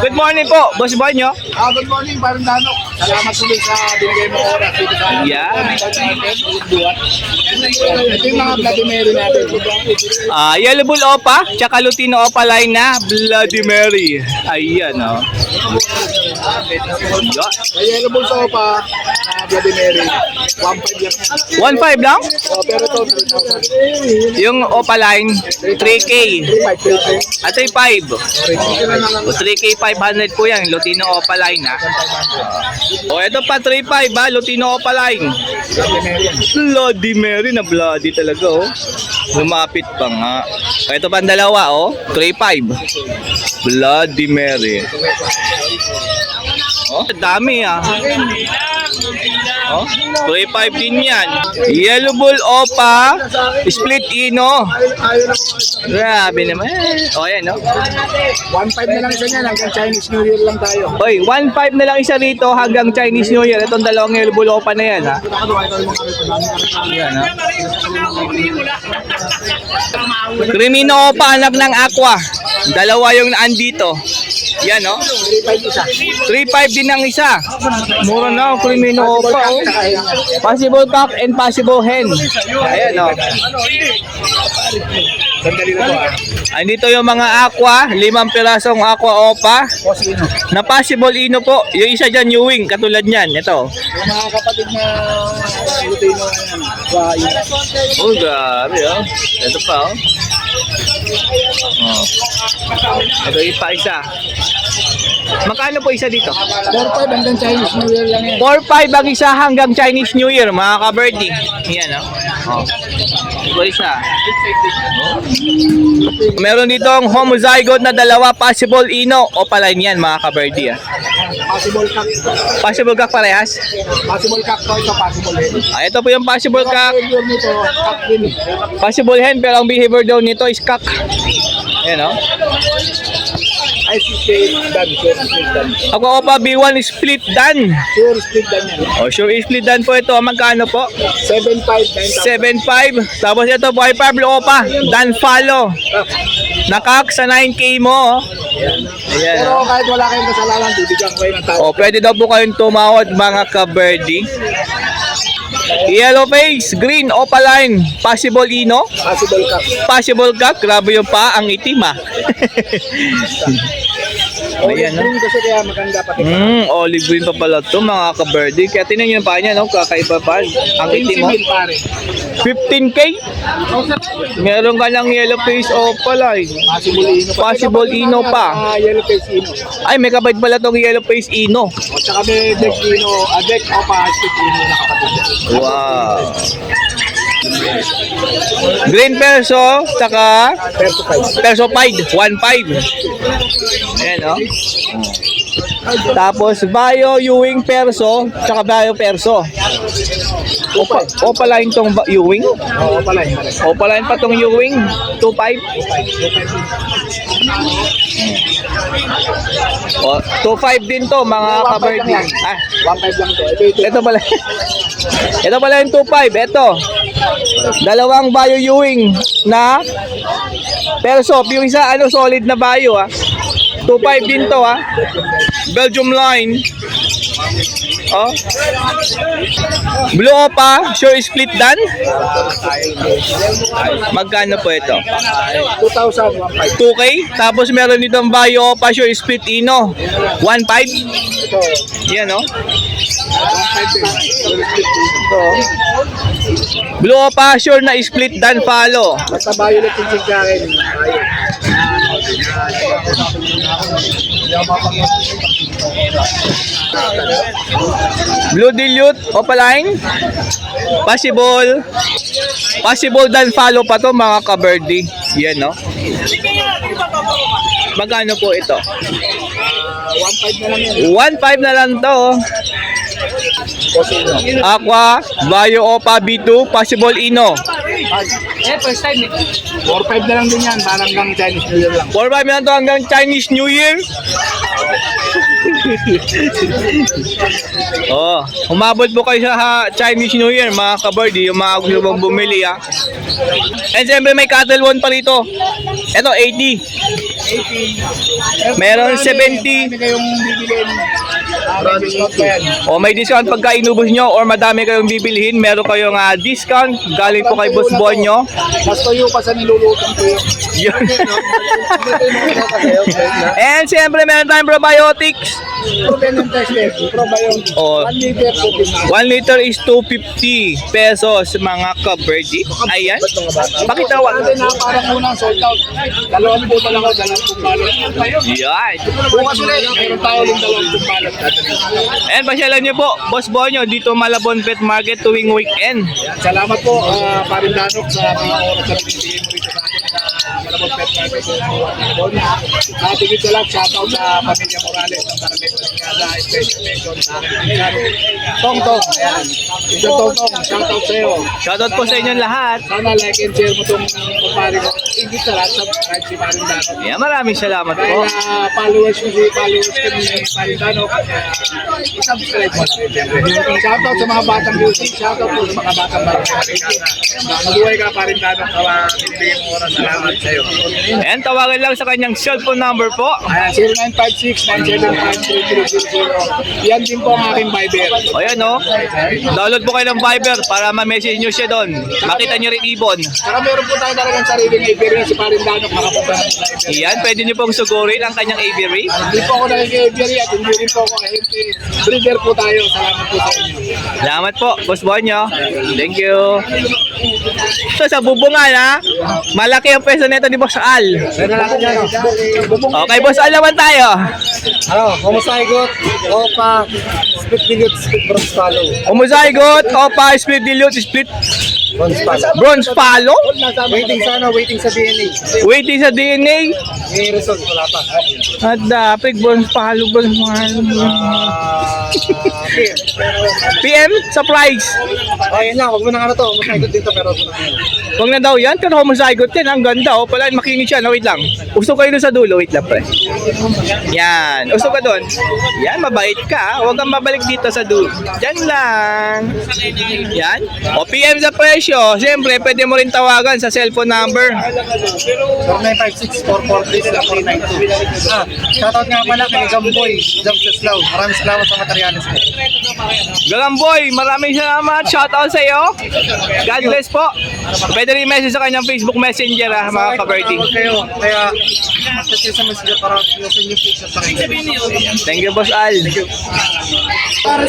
Good morning po, Boss Banyo. Good morning, Parang Danok. Salamat tuloy sa binigay mo oras dito sa Yeah. Ito yung mga Bloody Mary natin. Yellow Bull Opa, tsaka Lutino Opa line na Bloody Mary. Ayan, oh. Yeah. May yellow bull sa pa na Bloody Mary. 1.5 lang yan. 1.5 lang? Pero ito, 3,000. Yung Opa line, 3K. 3,500. 3.5. 3K 500 po yan, Lutino Opa line ha. Ito pa 3.5 ha, Lutino Opa line. Bloody Mary na bloody talaga oh. Lumapit pa nga. Ito pa ang dalawa oh, 3.5. Bloody Mary. Oh, dami ah. Oh, 3.5 din yan. Yellow Bull Opa, Split Ino. Grabe naman. Oh, ayan no. 1.5 na lang isa niyan hanggang Chinese New Year lang tayo. Oy, 1.5 na lang isa rito hanggang Chinese New Year. Itong dalawang Yellow Bull Opa na yan ha. Yan ha. Crimino Opa, anak ng Aqua. Dalawa yung andito. Yan no. 3.5 isa. 3.5 din ang isa. Mura na, Crimino Opa oh. Possible cock and possible hen. Ayan oh. Sandali na to Andito yung mga aqua, 5 pirasong aqua opa. Na possible ino po. Yung isa dyan, Ewing, katulad niyan. Ito. Yung mga kapatid na Lutino na yan. Oh, grabe oh. Ito pa oh. Ito yung pa isa. Magkano po isa dito? 4.5 hanggang Chinese New Year lang yan. 4.5 ang isa hanggang Chinese New Year, mga ka-birdie. Yan oh. Ito isa. Meron dito ang homozygote na dalawa, possible ino o palain yan, mga ka-birdie ah. Possible cock. Possible cock parehas? Possible cock to, ito possible hen. Ito po yung possible cock. Behavior nito, cock din. Possible hen, pero ang behavior daw nito is cock. Ayan oh. Ay, split dan. Sure split dan. Ako opa B1 split dan. Sure split dan yan. Oh, sure split dan po ito. Magkano po? 7.5, 7.5. 9,000. Tapos ito boy Pablo opa. Dan follow. Nakak sa 9K mo. Oh. Ayan. Pero kahit wala kayong kasalanan, bibigyan ko kayo ng tao. Oh, pwede daw po kayong tumawad mga ka-birdie. Yellow face, green, opaline, possible ino, Possible cock. possible cock, grabe yung pa, ang itim ah. Ayan no. Green kasi kaya maganda pati. Olive green pa pala to mga ka-birdie. Kaya tinan nyo yung pa niya no, kakaiba pa. Ang itim mo. 15,000 pare. 15K? Meron ka ng yellow face opaline. Possible ino. Possible ino pa. Yellow face ino. Ay, may kabait pala tong yellow face ino. O tsaka may deck ino, deck o pa split ino na kapatid. Wow. Green perso, saka Perso 5. perso pied, 1.5. Ayan o. Tapos bio Ewing perso, saka bio perso. Opaline tong Ewing. Oo pala yun. Opaline pa tong Ewing, 2.5. O, 2.5 din to mga ka-birdie. Ah, 1.5 lang to. ito pala. Ito pala yung 2.5. Ito. Dalawang bio Ewing na perso. Yung isa ano solid na bio ah. 2.5 din to ah. Belgium line. Oh. Blue Opa, sure split dan. Magkano po ito? 2,000, 1.5. 2K. Tapos meron ditong bio Opa, sure split ino. 1.5. Ito, Yan oh. 1.5 din. Split ino. Ito. Blue Opa, sure na split dan follow. Basta violet yung sigkarin. Blue Dilute, Opaline. Possible dan follow pa to mga ka-birdie. Yan no. Magkano po ito? 1.5 na lang yan. 1.5 na lang to. Kasi ino. Aqua, Bio Opa B2, possible ino. First time 4.5 na lang din yan. Parang lang Chinese New Year lang. 4.5 na lang to hanggang Chinese New Year. Oh, umabot po kayo sa Chinese New Year mga ka-birdie, yung mga gusto mong bumili ha. And siyempre may cattle one pa rito. Ito 80. Meron 70. Marami kayong bibilin. May discount pa yan. O may discount pagka inubos nyo or madami kayong bibilhin, meron kayong discount galing po kay Boss Bonyo. Mas tuyo pa sa nilulutan ko yun. Yun. And siyempre meron tayong probiotics. Proven tested. Probiotic. O, 1 liter po. 1 liter is 250 pesos mga ka-birdie. Ayan. Pakitawa. Na parang unang sold out. Dalawang po lang ako, dalawang balot. Yan. Bukas ulit, meron tayo yung dalawang balot. And pasyalan nyo po, Boss Bonyo, dito Malabon Pet Market tuwing weekend. Salamat po, Parindanok, sa mga oras na pinibigay mo rito sa akin. Malabot Pet Market. Tigit sa lahat, shoutout sa Pamilya Morales ng Barangay Palingada, special mention sa Tong Tong. Ayan. Ito Tong Tong, shoutout sa iyo. Shoutout po sa inyong lahat. Sana like and share mo itong kumpare ko. Higit sa lahat, subscribe si Parindanok. Yeah, maraming salamat Dahil po. followers ko ni Parindanok, subscribe mo na rin. Siyempre. Shoutout sa mga batang music, shoutout po sa mga batang barangay. Mabuhay ka Parindanok, binibigyan mo oras. Salamat sa iyo. And tawagan lang sa kanyang cellphone number po. Ayan, 0956-975-3300. Yan din po ang aking Viber. O yan o. Download po kayo ng Viber para ma-message nyo siya doon. Makita nyo rin ibon. Saka meron po tayo talagang sariling Iberia si Parindanok, makapunta na po tayo. Yan, pwede nyo pong sugurin ang kanyang aviary. Hindi po ako naging-Iberia at hindi rin po ako ahente. Breeder po tayo. Salamat po sa inyo. Salamat po, Boss Bonyo. Thank you. So sa bubungan ha, malaki ang pwesto nito ni Boss Al. Okay, Boss Al naman tayo. Ano, homozygote, opa, split dilute, split bronze follow. Homozygote, Opa, Split Dilute, Split Bronze follow. Bronze Palo. Waiting sa ano, waiting sa DNA. Waiting sa DNA. May result, wala pa. At dapig, Bronze Palo, Bronze Palo. Okay. PM, surprise. Oh, yun lang, wag mo nang ano to, homozygote dito, pero wag mo nang ano. Huwag na daw yan, pero homozygote yan. Ang ganda, oh. Pala, makinig siya. No, wait lang. Usok kayo doon sa dulo. Wait lang, pre. Yan. Usok ka doon. Yan, mabait ka. Huwag kang mabalik dito sa dulo. Diyan lang. Yan. O, PM sa presyo. Siyempre, pwede mo rin tawagan sa cellphone number. 0956-443-392. Shoutout nga pala kay Gamboy, Jump Slaw. Maraming salamat sa materialis mo. Galamboy, maraming salamat. Shoutout sa iyo. God bless po. Pwede rin message sa kanyang Facebook Messenger, mga ka-birdie. Kayo, kaya message sa messenger para sa inyo picture sa kayo. Thank you, Boss Al.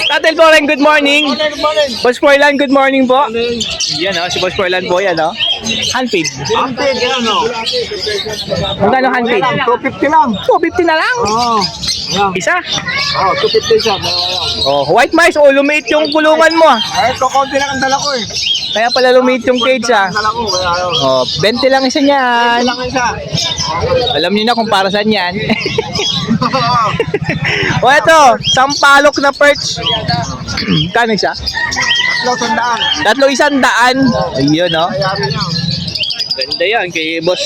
Tatel Boren, good morning. Boss Forlan, good morning po. Yan si Boss Forlan po yan Handpaid. Amped, yan no? Magkano handpaid? 250 lang. 250 na lang. Oo. Isa. 250 siya. White mice, lumiit yung kulungan mo Ay, kukunti lang ang dala ko eh. Kaya pala lumiit yung cage Dala ko, kaya ayaw. 20 lang isa niyan. Lang isa. Alam niyo na kung para saan yan. O eto, sampalok na perch. Kano siya? 300. 300. Ayun Kayari niya. Ganda yan kay Boss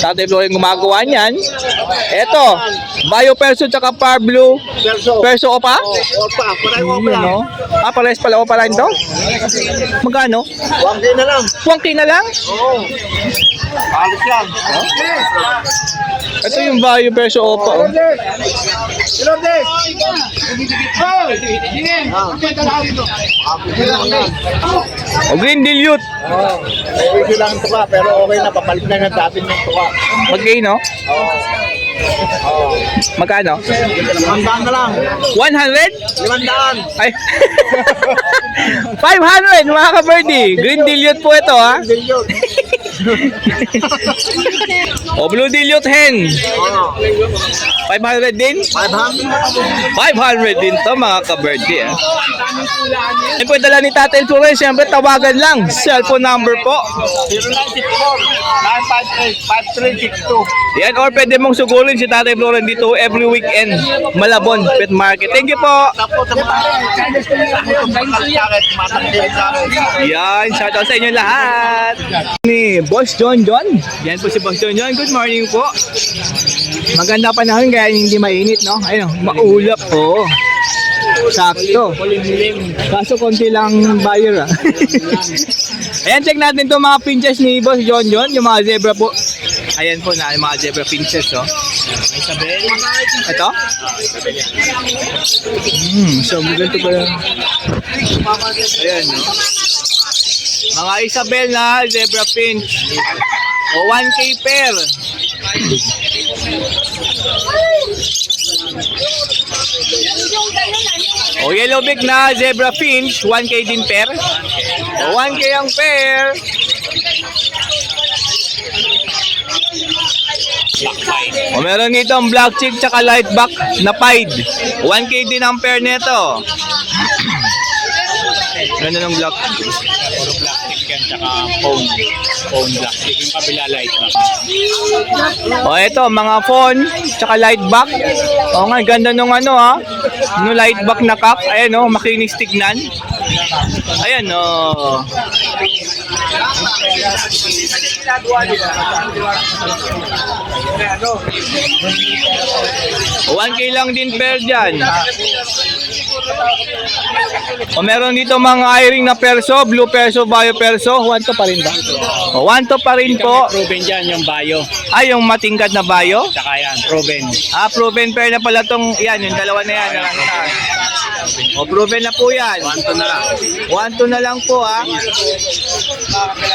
Tatay Flo yung gumagawa niyan. Eto, Bio Perso tsaka Par Blue Perso Opa. Opa, pareho ko Yun, lang. pares pala Opa line to. Magkano? 1K na lang. 1K na lang? Oo. Alis lang. Ito yung Bio Perso Opa. Ilordes! Hoy! Sige! Pagkita lang dito. Green Dilute. Pwede lang ito ka, pero okay na, papalit na ng dati ng tuwa. Mag-gain, no? Magkano? 100 na lang. 100? 500. Ay. 500 mga ka-birdie. Green Dilute po ito O Blue Dilute hen. 500 din? 500 din to mga ka-birdie Yan po yung dala ni Tatay Flores. Siyempre tawagan lang. Cellphone number po. 0964-958-5362. Yan, or pwede mong sugurin si Tatay Flores dito every weekend. Malabon Pet Market. Thank you po. Tapos sa mga Yan, shoutout sa inyo lahat. Ni Boss John John. Yan po si Boss John John. Good morning po. Maganda panahon kaya hindi mainit, no? Ayun, maulap po. Sakto. Kaso konti lang buyer Ayan, check natin itong mga pinches ni Boss John John. Yung mga zebra po. Ayan po na yung mga zebra finches, oh. Ito? So ganito pa yan. Ayan, no? Mga Isabel na zebra finch. O 1K pair. O yellow beak na zebra finch, 1K din pair. O 1K ang pair. O meron itong black chick tsaka light back na pied. 1K din ang pair nito. Ganda ng black. Puro plastic yan, tsaka phone plastic. Yung kabila light na. O eto, mga phone tsaka light back. O nga, ganda nung ano ha. No light back na cup. Ayan o, makinis tignan. Ayan o. O 1K lang din pair dyan. O meron dito mga earring na perso, blue perso, bio perso. 1 to pa rin ba? O 1 to pa rin po. Proven dyan yung bio. Ay, yung matingkad na bio. Tsaka yan, proven. Proven pair na pala tong, yan, yung dalawa na yan. O, proven na po yan. 1 to na lang. 1 to na lang po, ha.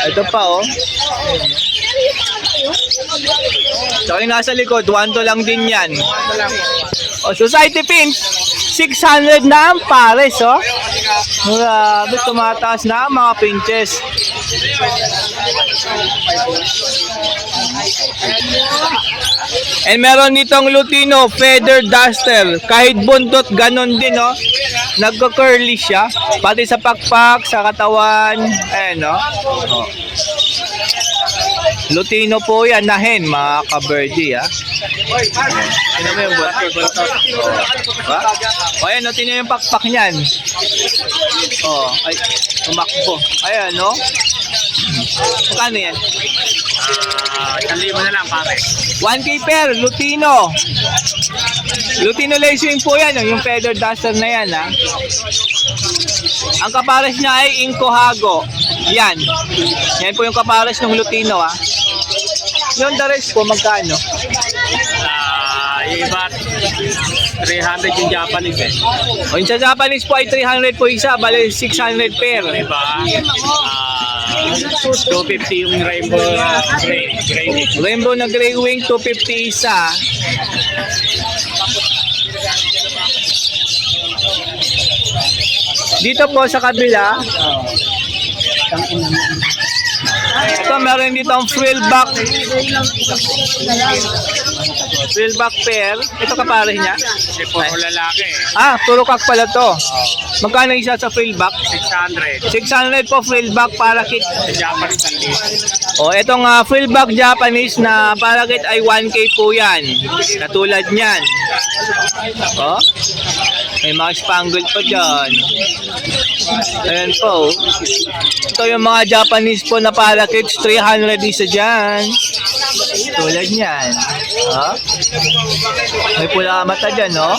Ito pa, oh. Tsaka yung nasa likod, 1 to lang din yan. O, Society Finch, 600 na ang pares, oh. Grabe, tumataas na ang mga pinches. And meron ditong Lutino Feather Duster. Kahit buntot, ganon din, oh. Nagko-curly siya. Pati sa pakpak, sa katawan. Ayan, oh. Oh. Lutino po yan na hen, mga ka-birdie, ha. Tingnan mo yung buntot. Diba? O, ayan, oh, tingnan yung pakpak niyan. Oh, ay, tumakbo. Ayan, no? Magkano yan? 1,000 na lang, pare. 1K pair, Lutino. Lutino lacewing po yan, oh, yung feather duster na yan, ha. Ang kapares niya ay Incohago. Yan. Yan po yung kapares ng Lutino, ha. Yung the rest po, magkano? Yung iba, 300 yung Japanese eh. O yung sa Japanese po ay 300 po isa, bali 600 pair. Yung iba, 250 yung rainbow gray. Rainbow na gray wing, 250 isa. Dito po sa kabila, ito meron dito ang frillback pair. Ito kapares niya. Kasi puro lalaki eh. Puro kak pala to. Magkano isa sa frillback? 600. 600 po frillback parakit. Sa Japanese ang list. O, itong frillback Japanese na parakit ay 1K po yan. Katulad niyan. O, may mga spangled pa dyan. Ayan po. Ito yung mga Japanese po na parakits, 300 isa dyan. Tulad niyan. O, may pula mata dyan, no?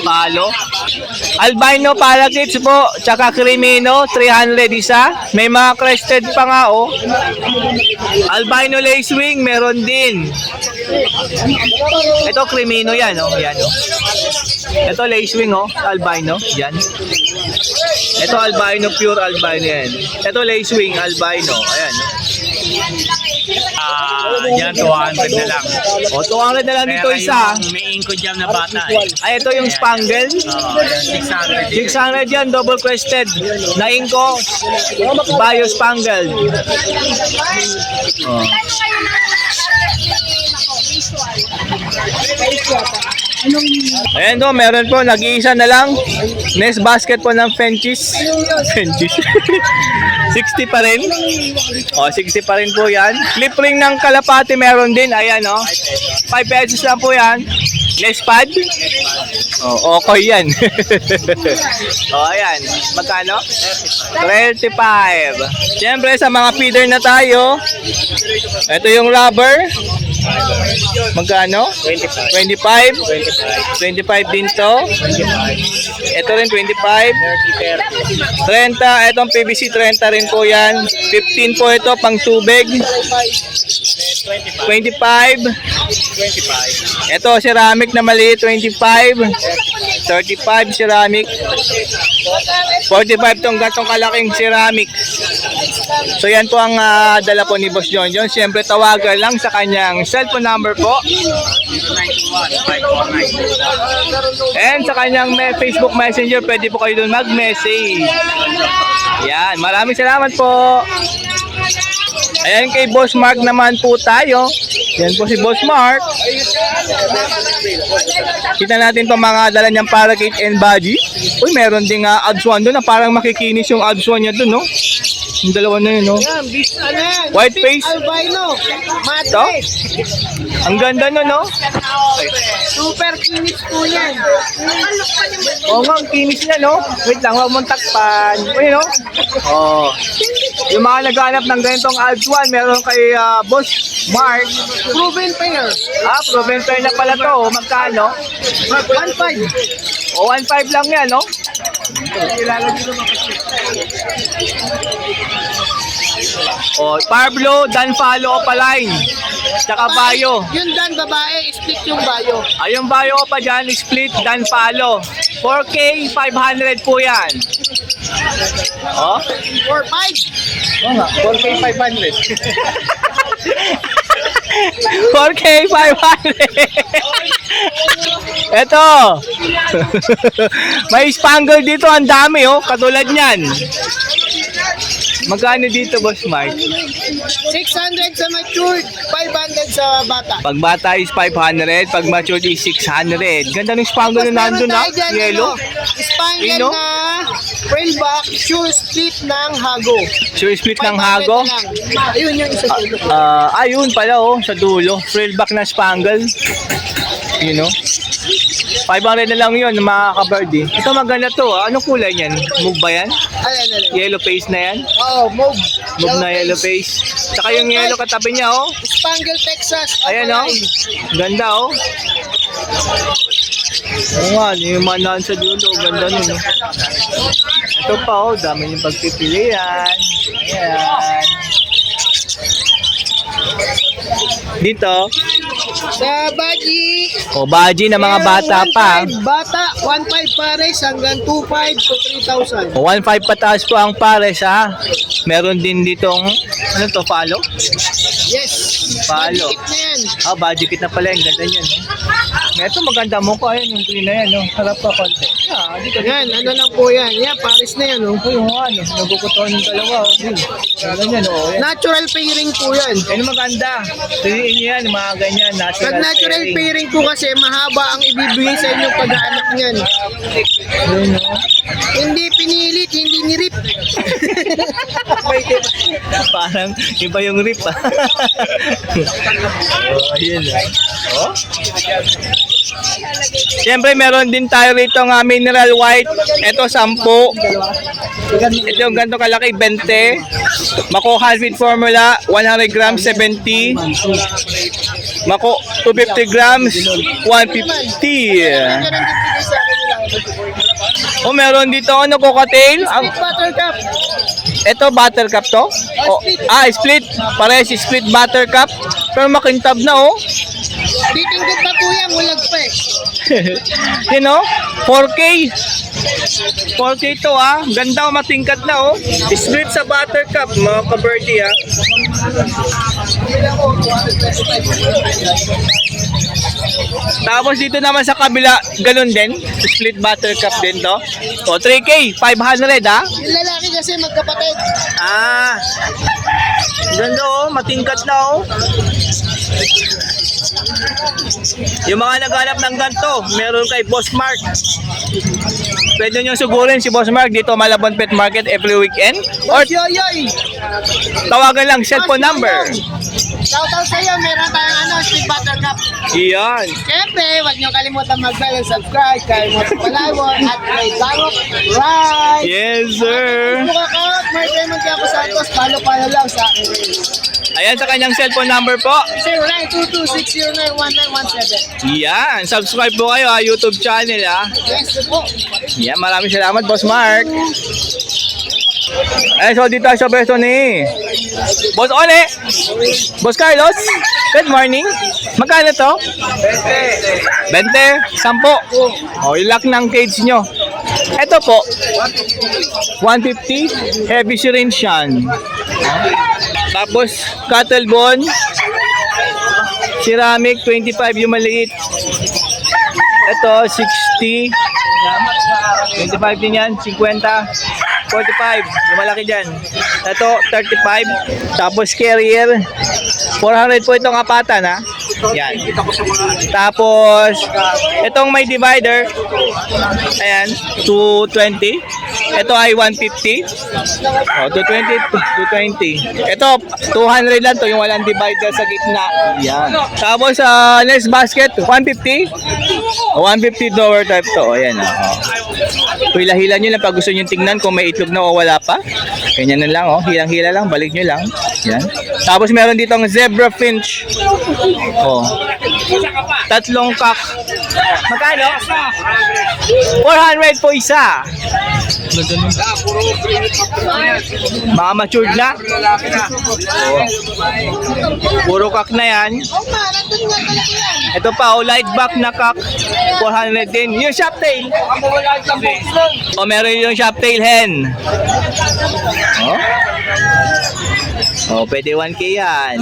Palo. Albino parakits po, tsaka Crimino, 300 isa. May mga crested pa nga, oh. Albino lacewing, meron din. Ito Crimino yan, oh. Yan, oh. Ito lacewing, oh. Albino, yan. Ito albino, pure albino yan. Ito lacewing, albino. Ayan. Yan, 200 na lang. O, 200 na lang dito Kaya isa. yung may inko jam na bata eh. Ay, ito yung spangle. 600. 600 yan, double crested. Na inko, bio spangled. Oh. Ayan do, meron po, nag-iisa na lang. Nest basket po ng Frenchies. Frenchies. 60 pa rin. O, 60 pa rin po yan. Clip ring ng kalapati meron din. Ayan, o. 5 pesos lang po yan. Nest pad. O, okay yan. O, ayan. Magkano? 35. Siyempre, sa mga feeder na tayo. Ito yung rubber. Magkano? 25. 25 din to. Ito rin 25. 30. Itong PVC 30 rin po yan. 15 po ito pang tubig. 25. 25. Ito, ceramic na maliit, 25. 35 ceramic. 45 tong gatong kalaking ceramic. So yan po ang dala po ni Boss John John. Siyempre tawagan lang sa kanyang cellphone number po. 0921-549. And sa kanyang Facebook Messenger, pwede po kayo doon mag-message. Yan, maraming salamat po. Ayan kay Boss Mark naman po tayo. Yan po si Boss Mark. Kita natin pa mga dala niyang parakeet and body. Uy, meron ding odds one doon na parang makikinis yung odds one niya doon, no? Yung dalawa na yun, no? Yan, White face. albino. Ito. Ang ganda no, no? Super kinis po yan. Oo nga, ang kinis niya, no? Wait lang, huwag mong takpan. Uy, no? Oh. Yung mga naghanap ng ganitong odds one, meron kay Boss Mark. Proven pair. Proven pair na pala to. Oh. Magkano? 1.5. O, 1.5 lang yan, no? O, Pablo, Danfalo, Opaline. Tsaka Bayo. Yung dan babae, split yung bayo. Ayong Bayo pa dyan, split, Danfalo. 4K, 500 po yan. O? 4.5. Oo nga, 4K 500. 4K 500. Eto. May spangle dito, ang dami oh, katulad niyan. Magkano dito, Boss Mike? 600 sa matured, 500 sa bata. Pag bata is 500, pag matured is 600. Ganda ng spangle na nandun ha, yellow. Spangle Yun, no? na frill back, sure split ng hago. Sure split ng 500 hago. na lang. Ayun yung isa dulo. Ayun pala oh, sa dulo. Frill back na spangle. You know? 500 na lang yun, mga kabardi. Ito maganda to. Anong kulay niyan? Move ba yan? Alin. Yellow face na yan? Oh, move. Move na yellow face. Tsaka yung yellow katabi niya oh. Spangle Texas. Ayan oh. Ganda oh. Oo nga, yung mga sa dulo. Ganda nun oh. Ito pa oh, dami yung pagpipilian. Ayan. Dito. Sa Baji. O, baji na mga bata pa. 1.5 bata, 1.5 pares hanggang 2.5 to 3,000. O, 1.5 pataas po ang pares ha. Meron din ditong, ano to, follow? Yes. Palo. Madikit na yan. Baji kit na pala, yung ganda niyan. No? Ito maganda mo ko, ayun, yung green na yan. No? Harap pa konti. Dito. Yan, ano lang po yan. Yan, pares na yan. Oh. Uy, yung ano, nagukutuan yung dalawa. Ganyan, oh. Yan. Natural pairing po yan. Yan maganda. Piliin niyo yan, mga ganyan. Pag natural pairing po kasi, mahaba ang ibibigay sa inyo pag-aanak niyan. Ayun, no? Hindi pinilit, hindi nirip. Parang iba yung rip ah. Oh, ayun oh. Siyempre meron din tayo rito ng mineral white. Ito 10. Ito yung ganito kalaki 20. Mako Halfit formula 100 grams 70. Mako 250 grams 150. Ganun din po sa akin nila. Oh, meron dito ano cocktail. Split buttercup. Ito buttercup to? Split. Pares split buttercup. Pero makintab na oh. Bitinggit pa po yan, mulag pa eh. You know, 4K. 4K to ah. Ganda oh, matingkat na oh. Split sa buttercup, mga ka-birdie ah. Tapos dito naman sa kabila, ganun din. Split buttercup din to. O, 3K, 500 ah. Yung lalaki kasi magkapatid. Ganda oh, matingkat na oh. Yung mga naghanap ng ganito, meron kay Boss Mark. Pwede nyo sugurin si Boss Mark dito Malabon Pet Market every weekend. Or Boss Yoyoy. tawagan lang cellphone number. Shoutout sa iyo, meron tayong split buttercup. Iyan. Siyempre, huwag niyo kalimutan mag-like and subscribe kay Moto Palawan at kay Darok Right. Yes, sir. Facebook account, Mark Raymond Tiago Santos, follow lang sa akin. Ayan sa kanyang cellphone number po. 0922-609-1917. Yan. Subscribe po kayo YouTube channel Yes, po. Yan. Maraming salamat, Boss Mark. So dito sa beso ni Boss One, Boss Carlos. Good morning. Magkano to? 20. 10? O, ilak ng cage nyo. Ito po, 150. Heavy syringe yan. Tapos, cattle bone. Ceramic, 25 yung maliit. Ito, 60. 25 din yan, 50. 45, yung malaki dyan. Ito, 35. Tapos carrier. 400 po itong apatan, ha? Yan. Tapos, itong may divider. Ayan, 220. Ito ay 150. Oh, 220, 220. Ito, 200 lang to, yung walang divider sa gitna. Yan. Tapos, next basket, 150. 150 door type to. O, yan. Hila-hila nyo lang pag gusto nyo tingnan kung may itlog na o wala pa. Ganyan na lang, oh. Hilang-hila lang, balik nyo lang. Yan. Tapos, meron dito ang zebra finch. Oh. 3 cock. Magkano? 400 po isa. Mga matured na. Oh. Puro cock na yan. Ito pa, oh, light back na cock. 400 din. Yung shop tail. O, meron yung shop tail hen. Oh. Oh, pwede 1K yan.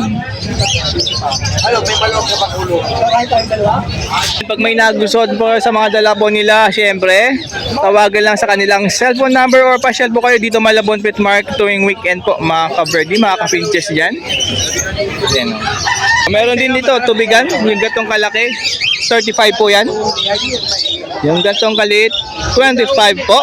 Pag may nagustuhan po sa mga dalabon nila, syempre, tawagan lang sa kanilang cellphone number or pasyal po kayo dito Malabon Pet Market tuwing weekend po, mga ka-birdie, mga ka-finches dyan. Yan. Meron din dito, tubigan, yung gatong kalaki, 35 po yan. Yung gatong kalit, 25 po.